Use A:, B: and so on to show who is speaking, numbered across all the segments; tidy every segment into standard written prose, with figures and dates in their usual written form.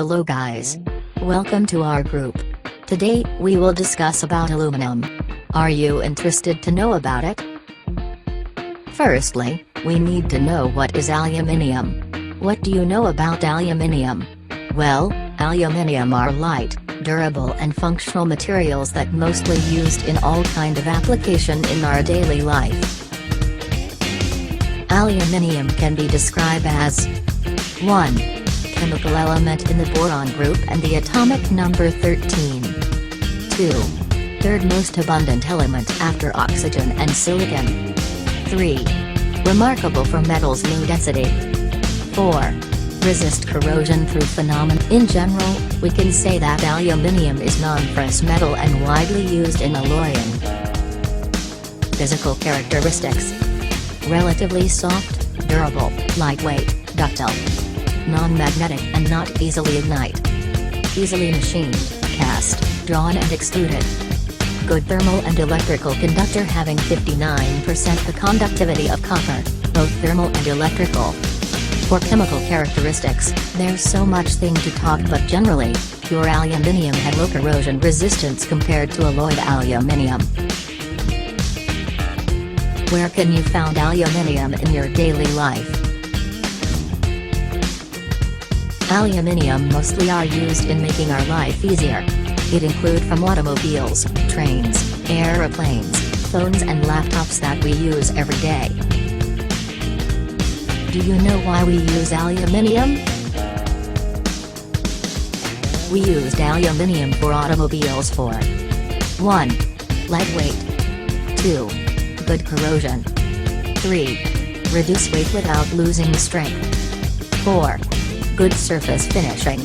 A: Hello guys. Welcome to our group. Today, we will discuss about aluminum. Are you interested to know about it? Firstly, we need to know what is aluminium. What do you know about aluminium? Well, aluminium are light, durable and functional materials that mostly used in all kind of application in our daily life. Aluminium can be described as 1. Chemical element in the boron group and the atomic number 13. 2. Third most abundant element after oxygen and silicon. 3. Remarkable for metals low density. 4. Resist corrosion through phenomena. In general, we can say that aluminium is non-ferrous metal and widely used in alloying. Physical characteristics: relatively soft, durable, lightweight, ductile, non-magnetic and not easily ignite. Easily machined, cast, drawn and extruded. Good thermal and electrical conductor having 59% the conductivity of copper, both thermal and electrical. For chemical characteristics, there's so much thing to talk, but generally, pure aluminium had low corrosion resistance compared to alloyed aluminium. Where can you find aluminium in your daily life? Aluminium mostly are used in making our life easier. It include from automobiles, trains, airplanes, phones and laptops that we use every day. Do you know why we use aluminium? We used aluminium for automobiles for 1. Lightweight. 2. Good corrosion. 3. Reduce weight without losing strength. 4. Good surface finishing.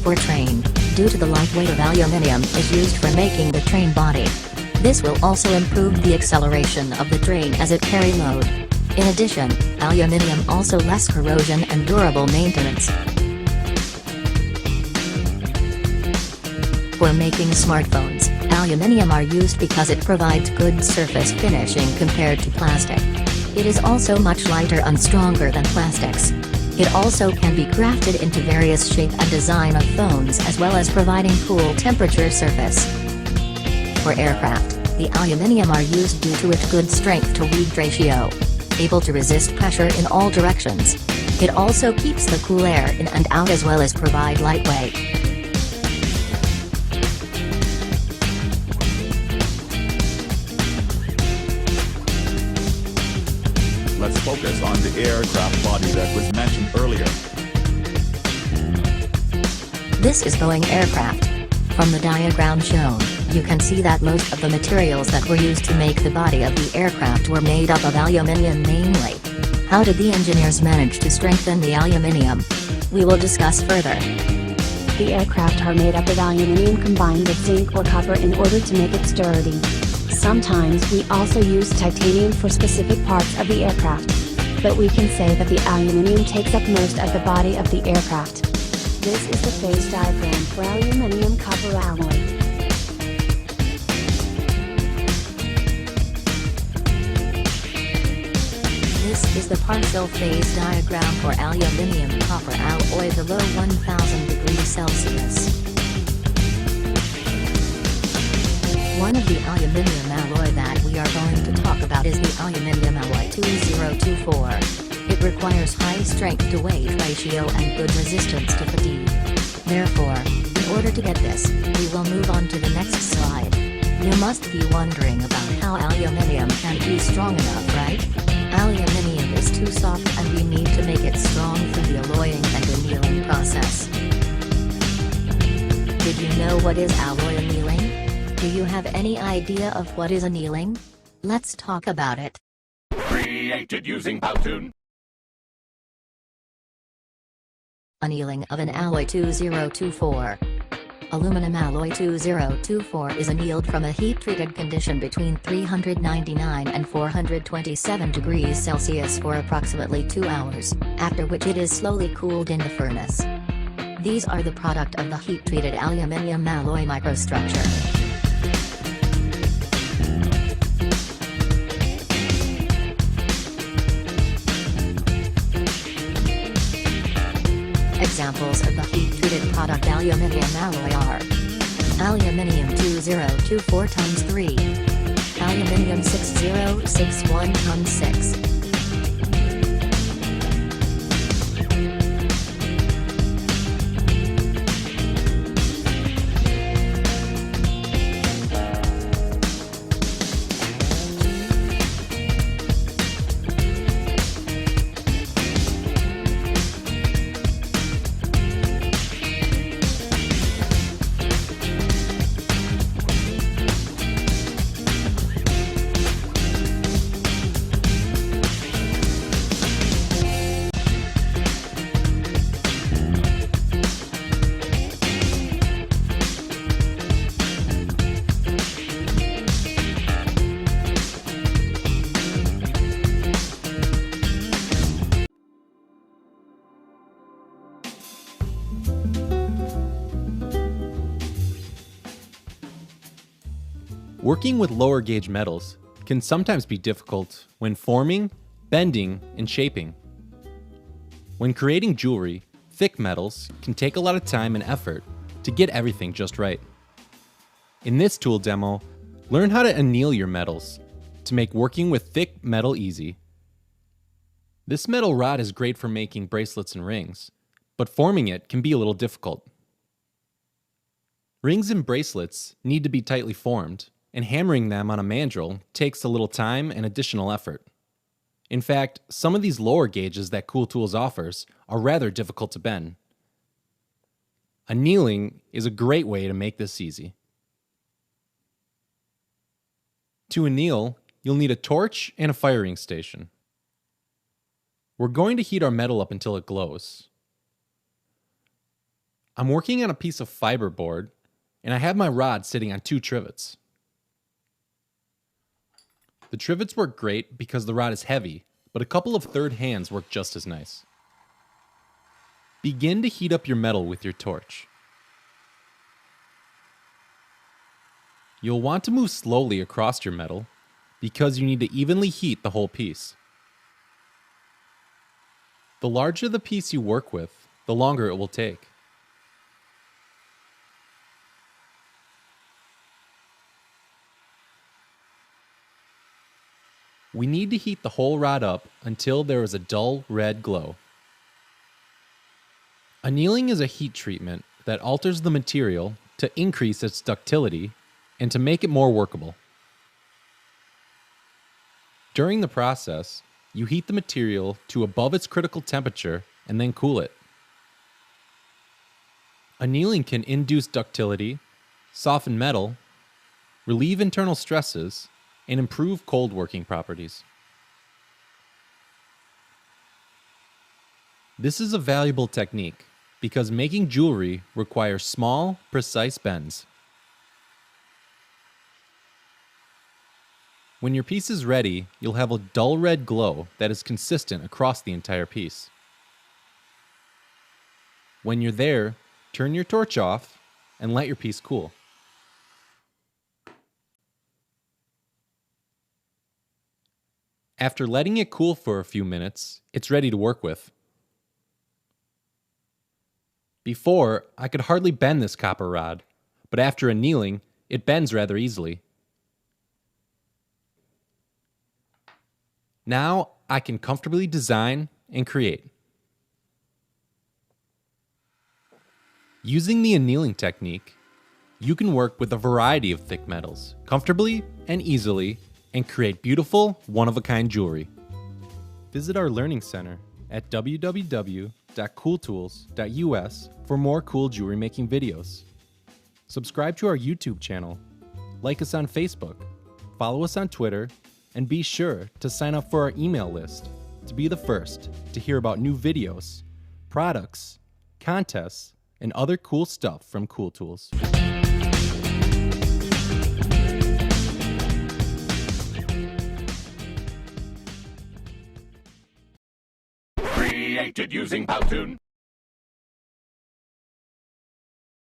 A: For train, due to the light weight of aluminium is used for making the train body. This will also improve the acceleration of the train as it carry load. In addition, aluminium also less corrosion and durable maintenance. For making smartphones, aluminium are used because it provides good surface finishing compared to plastic. It is also much lighter and stronger than plastics. It also can be crafted into various shape and design of phones as well as providing cool temperature surface. For aircraft, the aluminium are used due to its good strength to weight ratio. Able to resist pressure in all directions. It also keeps the cool air in and out as well as provide lightweight.
B: Let's focus on the aircraft body that was mentioned earlier.
A: This is Boeing aircraft. From the diagram shown, you can see that most of the materials that were used to make the body of the aircraft were made up of aluminium mainly. How did the engineers manage to strengthen the aluminium? We will discuss further.
C: The aircraft are made up of aluminium combined with zinc or copper in order to make it sturdy. Sometimes we also use titanium for specific parts of the aircraft. But we can say that the aluminium takes up most of the body of the aircraft. This is the phase diagram for aluminium copper alloy.
A: This is the partial phase diagram for aluminium copper alloy below 1000 degrees Celsius. One of the aluminium alloy that we are going to talk about is the aluminium alloy 2024. It requires high strength to weight ratio and good resistance to fatigue. Therefore, in order to get this, we will move on to the next slide. You must be wondering about how aluminium can be strong enough, right? Aluminium is too soft and we need to make it strong through the alloying and annealing process. Did you know what is alloy annealing? Do you have any idea of what is annealing? Let's talk about it.
B: Created using Powtoon.
A: Annealing of an alloy 2024. Aluminum alloy 2024 is annealed from a heat-treated condition between 399 and 427 degrees Celsius for approximately 2 hours, after which it is slowly cooled in the furnace. These are the product of the heat-treated aluminium alloy microstructure. Examples of the heat-treated product aluminium alloy are aluminium 2024 x 3, aluminium 6061 x 6.
D: Working with lower gauge metals can sometimes be difficult when forming, bending, and shaping. When creating jewelry, thick metals can take a lot of time and effort to get everything just right. In this tool demo, learn how to anneal your metals to make working with thick metal easy. This metal rod is great for making bracelets and rings, but forming it can be a little difficult. Rings and bracelets need to be tightly formed, and hammering them on a mandrel takes a little time and additional effort. In fact, some of these lower gauges that Cool Tools offers are rather difficult to bend. Annealing is a great way to make this easy. To anneal, you'll need a torch and a firing station. We're going to heat our metal up until it glows. I'm working on a piece of fiberboard, and I have my rod sitting on 2 trivets. The trivets work great because the rod is heavy, but a couple of third hands work just as nice. Begin to heat up your metal with your torch. You'll want to move slowly across your metal because you need to evenly heat the whole piece. The larger the piece you work with, the longer it will take. We need to heat the whole rod up until there is a dull red glow. Annealing is a heat treatment that alters the material to increase its ductility and to make it more workable. During the process, you heat the material to above its critical temperature and then cool it. Annealing can induce ductility, soften metal, relieve internal stresses, and improve cold working properties. This is a valuable technique because making jewelry requires small, precise bends. When your piece is ready, you'll have a dull red glow that is consistent across the entire piece. When you're there, turn your torch off and let your piece cool. After letting it cool for a few minutes, it's ready to work with. Before, I could hardly bend this copper rod, but after annealing, it bends rather easily. Now, I can comfortably design and create. Using the annealing technique, you can work with a variety of thick metals, comfortably and easily, and create beautiful, one-of-a-kind jewelry. Visit our learning center at www.cooltools.us for more cool jewelry making videos. Subscribe to our YouTube channel, like us on Facebook, follow us on Twitter, and be sure to sign up for our email list to be the first to hear about new videos, products, contests, and other cool stuff from Cool Tools.
B: Created using Powtoon.